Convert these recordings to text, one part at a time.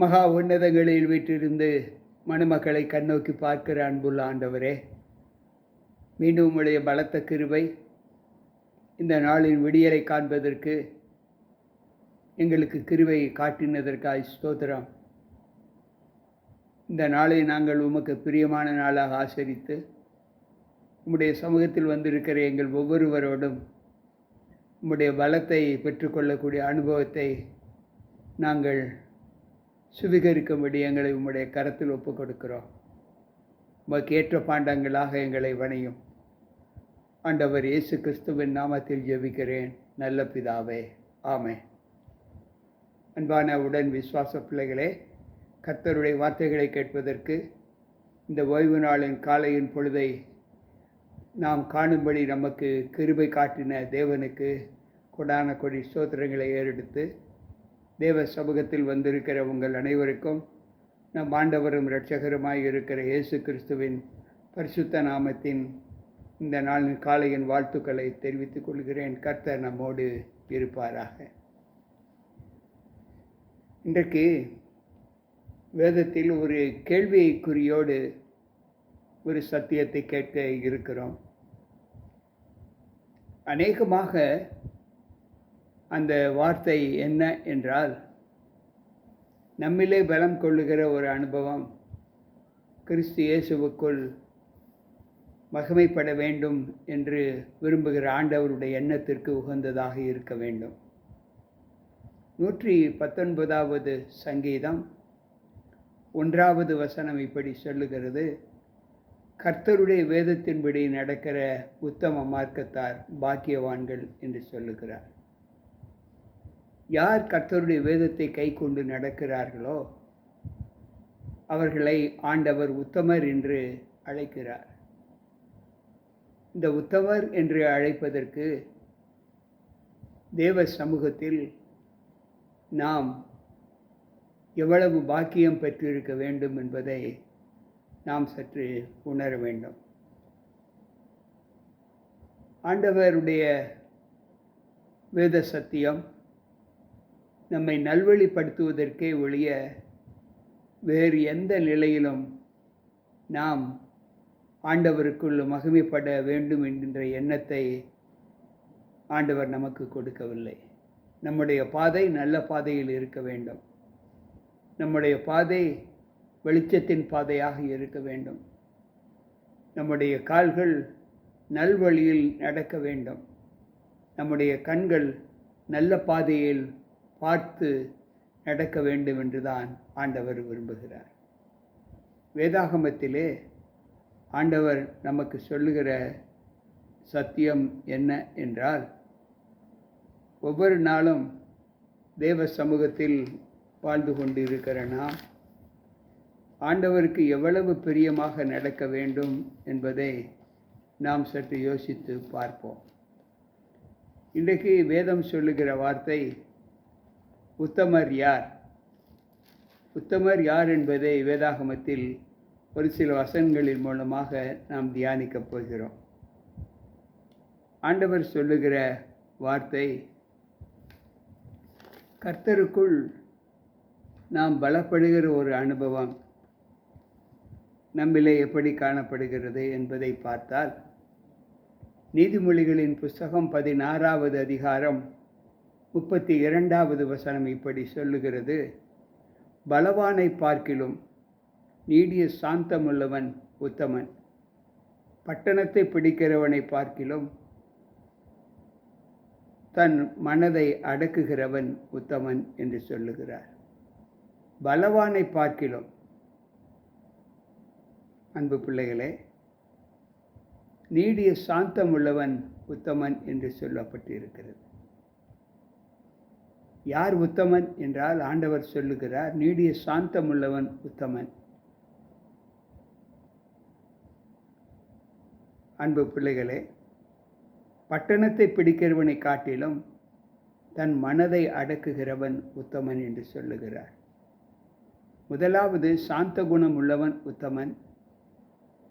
மகா உன்னதங்களில் வீற்றிருந்து மணமக்களை கண்ணோக்கி பார்க்கிற அன்புள்ள ஆண்டவரே, மீண்டும் உம்முடைய பலத்த கிருபை இந்த நாளின் விடியலை காண்பதற்கு எங்களுக்கு கிருபை காட்டினதற்காய் ஸ்தோத்திரம். இந்த நாளை நாங்கள் உமக்கு பிரியமான நாளாக ஆசரித்து உம்முடைய சமூகத்தில் வந்திருக்கிற எங்கள் ஒவ்வொருவரோடும் உம்முடைய பலத்தை பெற்றுக்கொள்ளக்கூடிய அனுபவத்தை நாங்கள் சுவீகரிக்கும்படி எங்களை உம்முடைய கரத்தில் ஒப்புக் கொடுக்கிறோம். உமக்கு ஏற்ற பாண்டங்களாக எங்களை வணையும். ஆண்டவர் இயேசு கிறிஸ்துவின் நாமத்தில் ஜெபிக்கிறேன் நல்ல பிதாவே, ஆமென். அன்பான உடன் விசுவாச பிள்ளைகளே, கர்த்தருடைய வார்த்தைகளை கேட்பதற்கு இந்த ஓய்வு நாளின் காலையின் பொழுதை நாம் காணும்படி நமக்கு கிருபை காட்டின தேவனுக்கு கொடான கொடி ஸ்தோத்திரங்களை ஏறெடுத்து தேவ சமூகத்தில் வந்திருக்கிற உங்கள் அனைவருக்கும் நம் ஆண்டவரும் இரட்சகருமாய் இருக்கிற இயேசு கிறிஸ்துவின் பரிசுத்த நாமத்தின் இந்த நாளின் காலையின் வாழ்த்துக்களை தெரிவித்துக் கொள்கிறேன். கர்த்தர் நம்மோடு இருப்பாராக. இன்றைக்கு வேதத்தில் ஒரு கேள்விக்குறியோடு ஒரு சத்தியத்தை கேட்க இருக்கிறோம். அநேகமாக அந்த வார்த்தை என்ன என்றால், நம்மிலே பலம் கொள்ளுகிற ஒரு அனுபவம் கிறிஸ்து இயேசுவுக்குள் மகிமைப்பட வேண்டும் என்று விரும்புகிற ஆண்டவருடைய எண்ணத்திற்கு உகந்ததாக இருக்க வேண்டும். 119வது சங்கீதம் 1வது வசனம் இப்படி சொல்லுகிறது: கர்த்தருடைய வேதத்தின்படி நடக்கிற உத்தம மார்க்கத்தார் பாக்கியவான்கள் என்று சொல்லுகிறார். யார் கர்த்தருடைய வேதத்தை கை கொண்டு நடக்கிறார்களோ அவர்களை ஆண்டவர் உத்தமர் என்று அழைக்கிறார். இந்த உத்தமர் என்று அழைப்பதற்கு தேவ சமூகத்தில் நாம் எவ்வளவு பாக்கியம் பெற்றிருக்க வேண்டும் என்பதை நாம் சற்று உணர வேண்டும். ஆண்டவருடைய வேத சத்தியம் நம்மை நல்வழிப்படுத்துவதற்கே ஒழிய வேறு எந்த நிலையிலும் நாம் ஆண்டவருக்குள் மகிமைப்பட வேண்டும் என்கின்ற எண்ணத்தை ஆண்டவர் நமக்கு கொடுக்கவில்லை. நம்முடைய பாதை நல்ல பாதையில் இருக்க வேண்டும். நம்முடைய பாதை வெளிச்சத்தின் பாதையாக இருக்க வேண்டும். நம்முடைய கால்கள் நல்வழியில் நடக்க வேண்டும். நம்முடைய கண்கள் நல்ல பாதையில் பார்த்து நடக்க வேண்டும் என்றுதான் ஆண்டவர் விரும்புகிறார். வேதாகமத்திலே ஆண்டவர் நமக்கு சொல்லுகிற சத்தியம் என்ன என்றால், ஒவ்வொரு நாளும் தேவ சமூகத்தில் வாழ்ந்து கொண்டிருக்கிற நாம் ஆண்டவருக்கு எவ்வளவு பிரியமாக நடக்க வேண்டும் என்பதை நாம் சற்று யோசித்து பார்ப்போம். இன்றைக்கு வேதம் சொல்லுகிற வார்த்தை உத்தமர் யார்? உத்தமர் யார் என்பதை வேதாகமத்தில் ஒரு சில வசனங்களின் மூலமாக நாம் தியானிக்கப் போகிறோம். ஆண்டவர் சொல்லுகிற வார்த்தை, கர்த்தருக்குள் நாம் பலப்படுகிற ஒரு அனுபவம் நம்மிலே எப்படி காணப்படுகிறது என்பதை பார்த்தால், நீதிமொழிகளின் புஸ்தகம் 16வது அதிகாரம் 32வது வசனம் இப்படி சொல்லுகிறது: பலவானை பார்க்கிலும் நீடிய சாந்தமுள்ளவன் உத்தமன், பட்டணத்தை பிடிக்கிறவனை பார்க்கிலும் தன் மனதை அடக்குகிறவன் உத்தமன் என்று சொல்லுகிறார். பலவானை பார்க்கிலும், அன்பு பிள்ளைகளே, நீடிய சாந்தமுள்ளவன் உத்தமன் என்று சொல்லப்பட்டிருக்கிறது. யார் உத்தமன் என்றால், ஆண்டவர் சொல்லுகிறார் நீடிய சாந்தமுள்ளவன் உத்தமன். அன்பு பிள்ளைகளே, பட்டணத்தை பிடிக்கிறவனை காட்டிலும் தன் மனதை அடக்குகிறவன் உத்தமன் என்று சொல்லுகிறார். முதலாவது சாந்த குணம் உள்ளவன் உத்தமன்,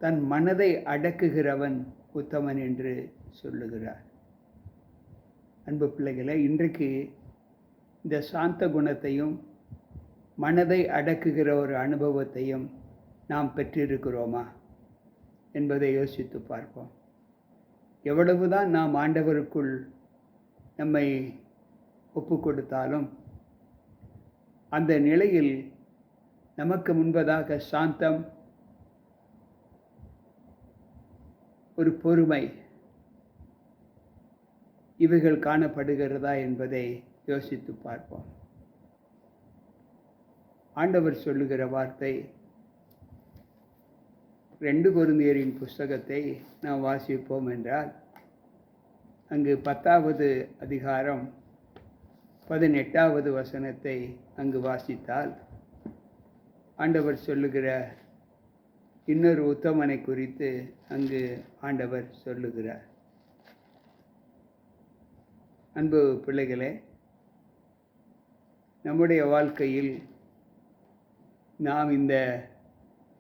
தன் மனதை அடக்குகிறவன் உத்தமன் என்று சொல்லுகிறார். அன்பு பிள்ளைகளை, இன்றைக்கு இந்த சாந்த குணத்தையும் மனதை அடக்குகிற ஒரு அனுபவத்தையும் நாம் பெற்றிருக்கிறோமா என்பதை யோசித்து பார்ப்போம். எவ்வளவுதான் நாம் ஆண்டவருக்குள் நம்மை ஒப்பு கொடுத்தாலும் அந்த நிலையில் நமக்கு முன்பதாக சாந்தம், ஒரு பொறுமை, இவைகள் காணப்படுகிறதா என்பதை யோசித்து பார்ப்போம். ஆண்டவர் சொல்லுகிற வார்த்தை 2 கொரிந்தியரின் புஸ்தகத்தை நாம் வாசிப்போம் என்றால், அங்கு 10வது அதிகாரம் 18வது வசனத்தை அங்கு வாசித்தால், ஆண்டவர் சொல்லுகிற இன்னொரு உத்தமனை குறித்து அங்கு ஆண்டவர் சொல்லுகிறார். அன்பு பிள்ளைகளே, நம்முடைய வாழ்க்கையில் நாம் இந்த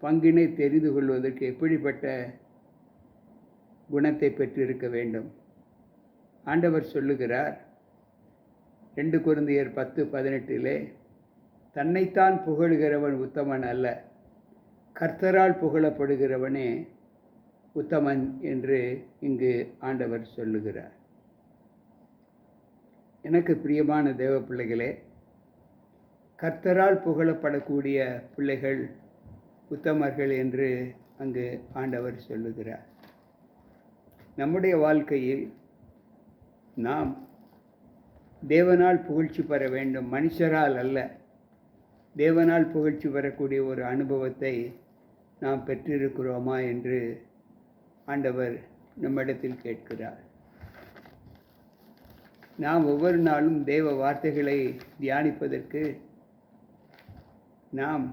பங்கினை தெரிந்து கொள்வதற்கு எப்படிப்பட்ட குணத்தை பெற்றிருக்க வேண்டும்? ஆண்டவர் சொல்லுகிறார் 2 கொரிந்தியர் 10:18 தன்னைத்தான் புகழுகிறவன் உத்தமன் அல்ல, கர்த்தரால் புகழப்படுகிறவனே உத்தமன் என்று இங்கு ஆண்டவர் சொல்லுகிறார். எனக்கு பிரியமான தேவ பிள்ளைகளே, கர்த்தரால் புகழப்படக்கூடிய பிள்ளைகள் உத்தமர்கள் என்று அங்கு ஆண்டவர் சொல்லுகிறார். நம்முடைய வாழ்க்கையில் நாம் தேவனால் புகழ்ச்சி பெற வேண்டும், மனுஷரால் அல்ல. தேவனால் புகழ்ச்சி பெறக்கூடிய ஒரு அனுபவத்தை நாம் பெற்றிருக்கிறோமா என்று ஆண்டவர் நம்மிடத்தில் கேட்கிறார். நாம் ஒவ்வொரு நாளும் தேவ வார்த்தைகளை தியானிப்பதற்கு நாம்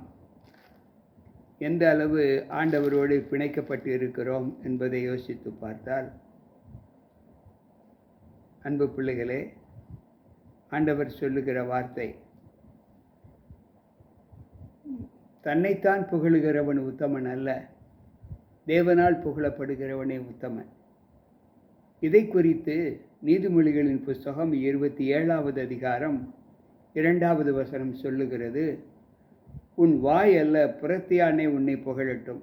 எந்த அளவு ஆண்டவரோடு பிணைக்கப்பட்டு இருக்கிறோம் என்பதை யோசித்து பார்த்தால், அன்பு பிள்ளைகளே, ஆண்டவர் சொல்லுகிற வார்த்தை, தன்னைத்தான் புகழுகிறவன் உத்தமன் அல்ல, தேவனால் புகழப்படுகிறவனே உத்தமன். இதை குறித்து நீதிமொழிகளின் புஸ்தகம் 27வது அதிகாரம் 2வது வசனம் சொல்லுகிறது, உன் வாய் அல்ல புறத்தியானே உன்னை புகழட்டும்,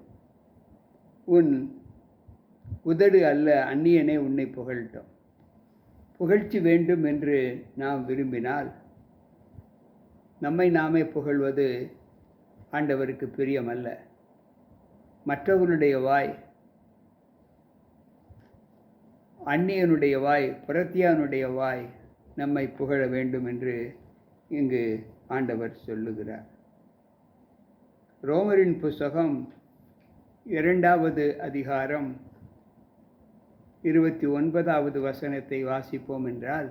உன் உதடு அல்ல அந்நியனே உன்னை புகழட்டும். புகழ்ச்சி வேண்டும் என்று நாம் விரும்பினால் நம்மை நாமே புகழ்வது ஆண்டவருக்கு பிரியமல்ல. மற்றவனுடைய வாய், அந்நியனுடைய வாய், புறத்தியானுடைய வாய் நம்மை புகழ வேண்டும் என்று இங்கு ஆண்டவர் சொல்லுகிறார். ரோமரின் புஸ்தகம் 2வது அதிகாரம் 29வது வசனத்தை வாசிப்போம் என்றால்,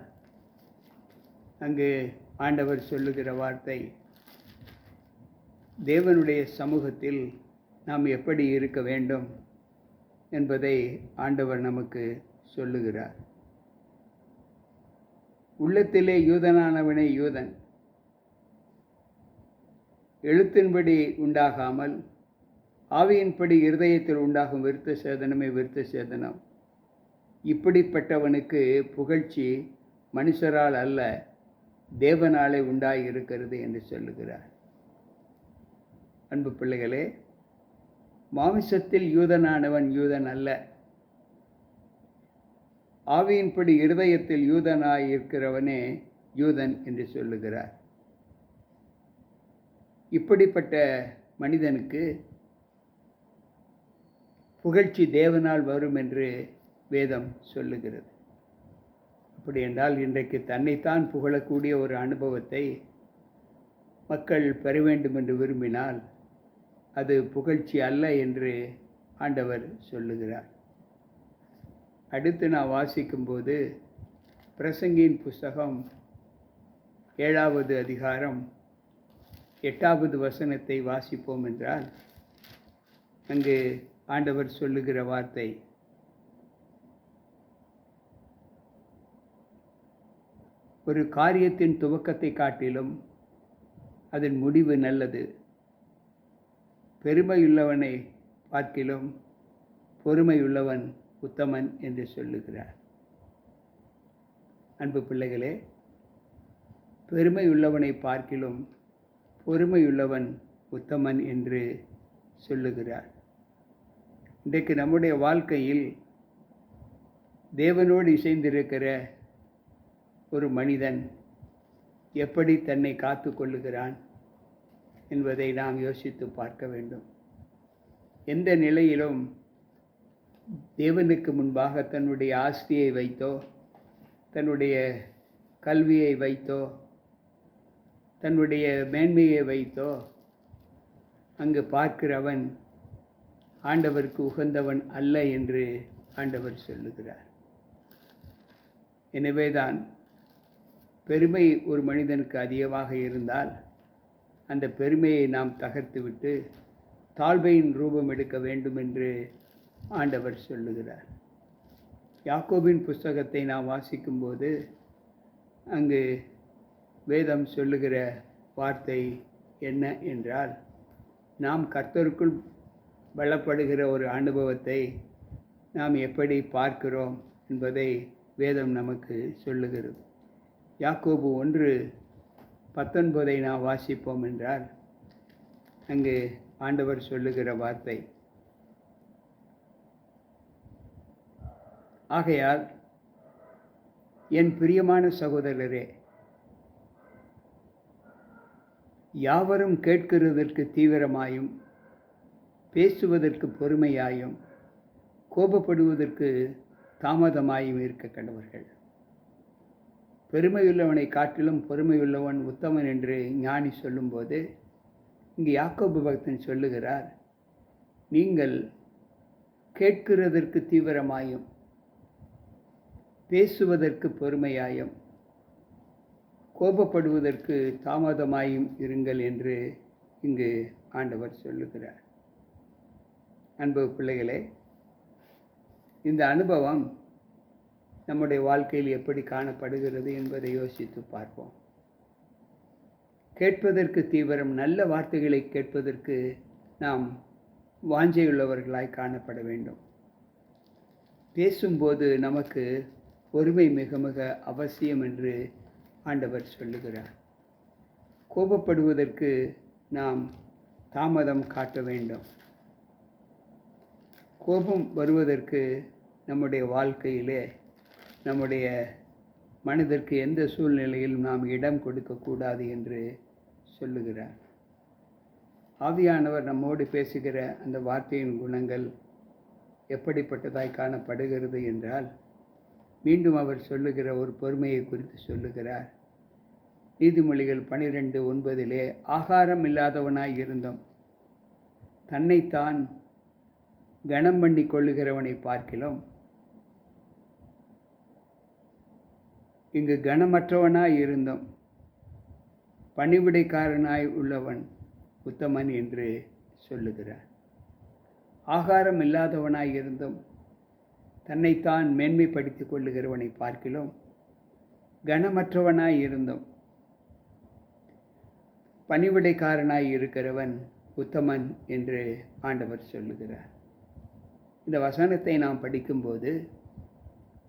அங்கு ஆண்டவர் சொல்லுகிற வார்த்தை, தேவனுடைய சமூகத்தில் நாம் எப்படி இருக்க வேண்டும் என்பதை ஆண்டவர் நமக்கு சொல்லுகிறார். உள்ளத்திலே யூதனானவனே யூதன், எழுத்தின்படி உண்டாகாமல் ஆவியின்படி இருதயத்தில் உண்டாகும் விருத்த சேதனமே விருத்த சேதனம். இப்படிப்பட்டவனுக்கு புகழ்ச்சி மனுஷரால் அல்ல, தேவனாலே உண்டாயிருக்கிறது என்று சொல்லுகிறார். அன்பு பிள்ளைகளே, மாமிசத்தில் யூதனானவன் யூதன் அல்ல, ஆவியின்படி இருதயத்தில் யூதனாய் இருக்கிறவனே யூதன் என்று சொல்லுகிறார். இப்படிப்பட்ட மனிதனுக்கு புகழ்ச்சி தேவனால் வரும் என்று வேதம் சொல்லுகிறது. அப்படி என்றால் இன்றைக்கு தன்னைத்தான் புகழக்கூடிய ஒரு அனுபவத்தை மக்கள் பெற வேண்டும் என்று விரும்பினால் அது புகழ்ச்சி அல்ல என்று ஆண்டவர் சொல்லுகிறார். அடுத்து நான் வாசிக்கும்போது பிரசங்கியின் புஸ்தகம் 7வது அதிகாரம் 8வது வசனத்தை வாசிப்போம் என்றால், அங்கு ஆண்டவர் சொல்லுகிற வார்த்தை, ஒரு காரியத்தின் துவக்கத்தை காட்டிலும் அதன் முடிவு நல்லது, பெருமையுள்ளவனை பார்க்கிலும் பொறுமையுள்ளவன் உத்தமன் என்று சொல்லுகிறார். அன்பு பிள்ளைகளே, பெருமையுள்ளவனை பார்க்கிலும் பொறுமையுள்ளவன் உத்தமன் என்று சொல்லுகிறார். இன்றைக்கு நம்முடைய வாழ்க்கையில் தேவனோடு இசைந்திருக்கிற ஒரு மனிதன் எப்படி தன்னை காத்து கொள்ளுகிறான் என்பதை நாம் யோசித்து பார்க்க வேண்டும். எந்த நிலையிலும் தேவனுக்கு முன்பாக தன்னுடைய ஆஸ்தியை வைத்தோ, தன்னுடைய கல்வியை வைத்தோ, தன்னுடைய மேன்மையை வைத்தோ அங்கு பார்க்கிறவன் ஆண்டவருக்கு உகந்தவன் அல்ல என்று ஆண்டவர் சொல்லுகிறார். எனவேதான் பெருமை ஒரு மனிதனுக்கு அதிகமாக இருந்தால் அந்த பெருமையை நாம் தகர்த்துவிட்டு தாழ்மையின் ரூபம் எடுக்க வேண்டும் என்று ஆண்டவர் சொல்லுகிறார். யாக்கோபின் புஸ்தகத்தை நாம் வாசிக்கும்போது அங்கு வேதம் சொல்லுகிற வார்த்தை என்ன என்றால், நாம் கர்த்தருக்குள் பலப்படுகிற ஒரு அனுபவத்தை நாம் எப்படி பார்க்கிறோம் என்பதை வேதம் நமக்கு சொல்லுகிறது. யாக்கோபு 1:19 நாம் வாசிப்போம் என்றால் அங்கு ஆண்டவர் சொல்லுகிற வார்த்தை, ஆகையால் என் பிரியமான சகோதரரே, யாவரும் கேட்கிறதற்கு தீவிரமாயும் பேசுவதற்கு பொறுமையாயும் கோபப்படுவதற்கு தாமதமாயும் இருக்க கடவர்கள். பெருமையுள்ளவனை காட்டிலும் பொறுமையுள்ளவன் உத்தமன் என்று ஞானி சொல்லும்போது இங்கு யாக்கோபு பக்தன் சொல்லுகிறார், நீங்கள் கேட்கிறதற்கு தீவிரமாயும் பேசுவதற்கு பொறுமையாயும் கோபப்படுவதற்கு தாமதமாயும் இருங்கள் என்று இங்கு ஆண்டவர் சொல்லுகிறார். அன்பு பிள்ளைகளே, இந்த அனுபவம் நம்முடைய வாழ்க்கையில் எப்படி காணப்படுகிறது என்பதை யோசித்து பார்ப்போம். கேட்பதற்கு தீவிரம், நல்ல வார்த்தைகளை கேட்பதற்கு நாம் வாஞ்சையுள்ளவர்களாய் காணப்பட வேண்டும். பேசும்போது நமக்கு பொறுமை மிக மிக அவசியம் என்று ஆண்டவர் சொல்லுகிறார். கோபப்படுவதற்கு நாம் தாமதம் காட்ட வேண்டும். கோபம் வருவதற்கு நம்முடைய வாழ்க்கையிலே, நம்முடைய மனதிற்கு எந்த சூழ்நிலையிலும் நாம் இடம் கொடுக்கக்கூடாது என்று சொல்லுகிறார். ஆவியானவர் நம்மோடு பேசுகிற அந்த வார்த்தையின் குணங்கள் எப்படிப்பட்டதாய் காணப்படுகிறது என்றால், மீண்டும் அவர் சொல்லுகிற ஒரு பொறுமையை குறித்து சொல்லுகிறார். நீதிமொழிகள் 12:9 ஆகாரம் இல்லாதவனாய் இருந்தோம், தன்னைத்தான் கனம் பண்ணி கொள்ளுகிறவனை பார்க்கிலும் இங்கு கனமற்றவனாய் இருந்தோம், பணிவிடைக்காரனாய் உள்ளவன் உத்தமன் என்று சொல்லுகிறார். ஆகாரம் இல்லாதவனாய் இருந்தும் தன்னைத்தான் மேன்மைப்படுத்தி கொள்ளுகிறவனை பார்க்கிலும் கனமற்றவனாய் இருந்தும் பணிவிடைக்காரனாய் இருக்கிறவன் உத்தமன் என்று ஆண்டவர் சொல்லுகிறார். இந்த வசனத்தை நாம் படிக்கும்போது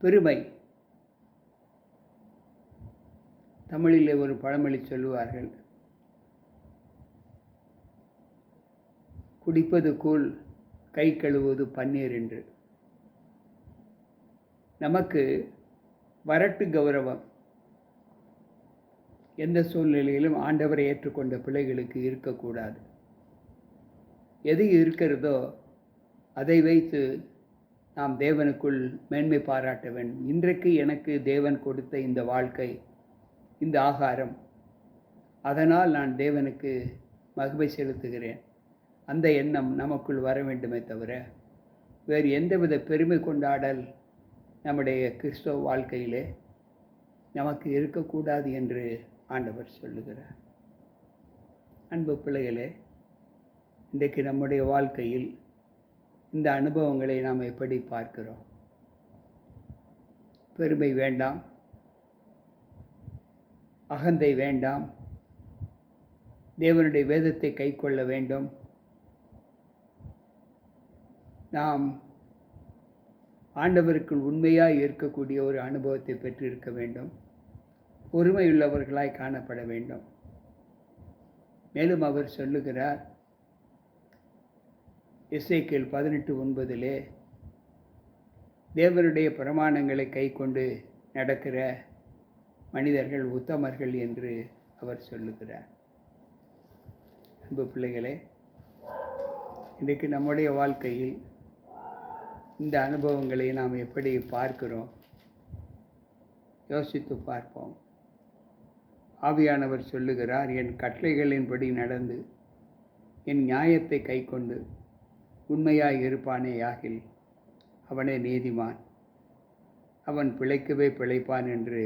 பெருமை, தமிழிலே ஒரு பழமொழி சொல்லுவார்கள், குடிப்பது கூழ் கை கழுவுவது பன்னீர் என்று. நமக்கு வரட்டு கௌரவம் எந்த சூழ்நிலையிலும் ஆண்டவரை ஏற்றுக்கொண்ட பிள்ளைகளுக்கு இருக்கக்கூடாது. எது இருக்கிறதோ அதை வைத்து நாம் தேவனுக்குள் மேன்மை பாராட்ட வேண்டும். இன்றைக்கு எனக்கு தேவன் கொடுத்த இந்த வாழ்க்கை, இந்த ஆகாரம், அதனால் நான் தேவனுக்கு மகிமை செலுத்துகிறேன், அந்த எண்ணம் நமக்குள் வர வேண்டுமே தவிர வேறு எந்தவித பெருமை கொண்டாடல் நம்முடைய கிறிஸ்தவ வாழ்க்கையிலே நமக்கு இருக்கக்கூடாது என்று ஆண்டவர் சொல்லுகிறார். அன்பு பிள்ளைகளே, இன்றைக்கு நம்முடைய வாழ்க்கையில் இந்த அனுபவங்களை நாம் எப்படி பார்க்கிறோம்? பெருமை வேண்டாம், அகந்தை வேண்டாம், தேவனுடைய வேதத்தை கைக்கொள்ள வேண்டும். நாம் ஆண்டவருக்குள் உண்மையாய் இருக்கக்கூடிய ஒரு அனுபவத்தை பெற்றிருக்க வேண்டும். பொறுமையுள்ளவர்களாய் காணப்பட வேண்டும். மேலும் அவர் சொல்லுகிறார், எசேக்கியேல் 18:9 தேவனுடைய பிரமாணங்களை கைக்கொண்டு நடக்கிற மனிதர்கள் உத்தமர்கள் என்று அவர் சொல்லுகிறார். அன்பு பிள்ளைகளே, இன்றைக்கு நம்முடைய வாழ்க்கையில் இந்த அனுபவங்களை நாம் எப்படி பார்க்கிறோம்? யோசித்து பார்ப்போம். ஆவியானவர் சொல்லுகிறார், என் கட்டளைகளின்படி நடந்து என் நியாயத்தை கைக்கொண்டு உண்மையாய் இருப்பானே யாகில் அவனே நீதிமான், அவன் பிழைக்கவே பிழைப்பான் என்று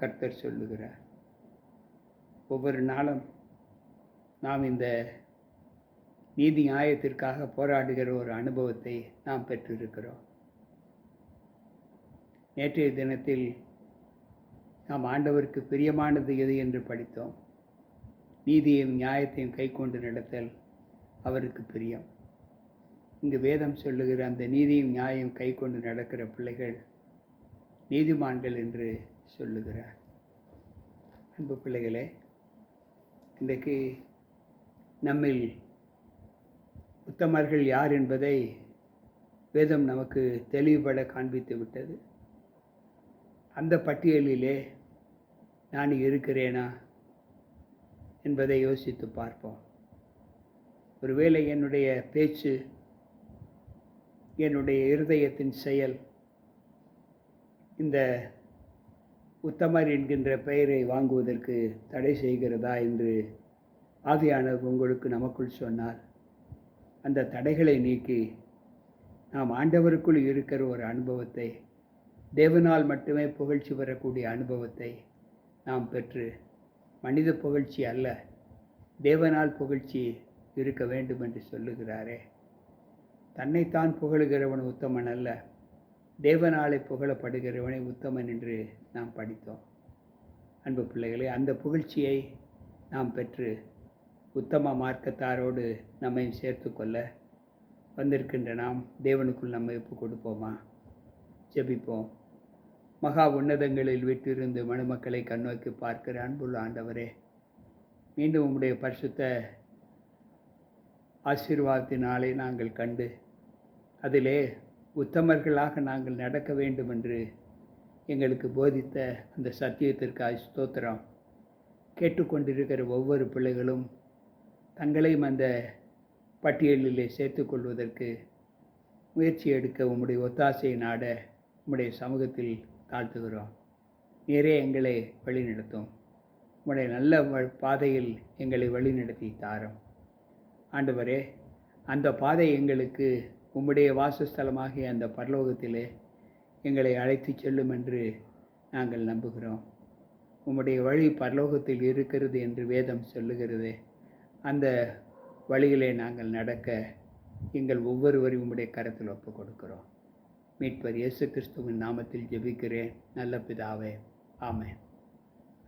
கர்த்தர் சொல்லுகிறார். ஒவ்வொரு நாளும் நாம் இந்த நீதி நியாயத்திற்காக போராடுகிற ஒரு அனுபவத்தை நாம் பெற்றிருக்கிறோம். நேற்றைய தினத்தில் நாம் ஆண்டவருக்கு பிரியமானது எது என்று படித்தோம். நீதியையும் நியாயத்தையும் கைக்கொண்டு நடத்தல் அவருக்கு பிரியம். இங்கு வேதம் சொல்லுகிற அந்த நீதியும் நியாயம் கைக்கொண்டு நடக்கிற பிள்ளைகள் நீதிமான்கள் என்று சொல்லுகிறார். அன்பு பிள்ளைகளே, இன்றைக்கு நம்மில் உத்தமர்கள் யார் என்பதை வேதம் நமக்கு தெளிவுபட காண்பித்து விட்டது. அந்த பட்டியலிலே நான் இருக்கிறேனா என்பதை யோசித்து பார்ப்போம். ஒருவேளை என்னுடைய பேச்சு, என்னுடைய இருதயத்தின் செயல் இந்த உத்தமர் என்கின்ற பெயரை வாங்குவதற்கு தடை செய்கிறதா என்று ஆவியானவர் உங்களுக்கு நமக்குள் சொன்னார். அந்த தடைகளை நீக்கி நாம் ஆண்டவருக்குள் இருக்கிற ஒரு அனுபவத்தை, தேவனால் மட்டுமே புகழ்ச்சி பெறக்கூடிய அனுபவத்தை நாம் பெற்று, மனித புகழ்ச்சி அல்ல, தேவனால் புகழ்ச்சி இருக்க வேண்டும் என்று சொல்லுகிறாரே. தன்னைத்தான் புகழுகிறவன் உத்தமன் அல்ல, தேவனாலே புகழப்படுகிறவனை உத்தமன் என்று நாம் படித்தோம். அன்பு பிள்ளைகளே, அந்த புகழ்ச்சியை நாம் பெற்று உத்தம மார்க்கத்தாரோடு நம்மை சேர்த்து கொள்ள வந்திருக்கின்ற நாம் தேவனுக்குள் நம்ம ஒப்பு கொடுப்போமா? ஜெபிப்போம். மகா உன்னதங்களில் விட்டிருந்து மனுமக்களை கண்ணோக்கி பார்க்கிற அன்புள்ள ஆண்டவரே, மீண்டும் உம்முடைய பரிசுத்த ஆசீர்வாதத்தினாலே நாங்கள் கண்டு அதிலே உத்தமர்களாக நாங்கள் நடக்க வேண்டும் என்று எங்களுக்கு போதித்த அந்த சத்தியத்திற்காக ஸ்தோத்திரம். கேட்டுக்கொண்டிருக்கிற ஒவ்வொரு பிள்ளைகளும் தங்களையும் அந்த பட்டியலிலே சேர்த்து கொள்வதற்கு முயற்சி எடுக்க உம்முடைய ஒத்தாசையை நாட உம்முடைய சமூகத்தில் தாழ்த்துகிறோம். நேரே எங்களை வழிநடத்தும். உம்முடைய நல்ல பாதையில் எங்களை வழிநடத்தி தாரும். ஆண்டவரே, அந்த பாதை எங்களுக்கு உம்முடைய வாசஸ்தலமாகிய அந்த பரலோகத்திலே எங்களை அழைத்து செல்லும் என்று நாங்கள் நம்புகிறோம். உம்முடைய வழி பரலோகத்தில் இருக்கிறது என்று வேதம் சொல்லுகிறது. அந்த வழியிலே நாங்கள் நடக்க எங்கள் ஒவ்வொருவரையும் உம்முடைய கரத்தில் ஒப்புக் கொடுக்கிறோம். மீட்பர் இயேசு கிறிஸ்துவின் நாமத்தில் ஜெபிக்கிறேன் நல்ல பிதாவே, ஆமென்.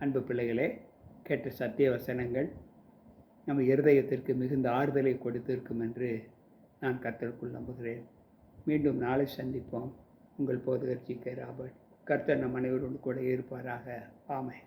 அன்பு பிள்ளைகளே, கேட்ட சத்திய வசனங்கள் நம்ம இருதயத்திற்கு மிகுந்த ஆறுதலை கொடுத்திருக்கும் என்று நான் கர்த்தருக்குள் நம்புகிறேன். மீண்டும் நாளை சந்திப்போம். உங்கள் போதகர் ஜி.கே. ராபர்ட். கர்த்தர் நம் அனைவரோடு கூட இருப்பாராக. ஆமென்.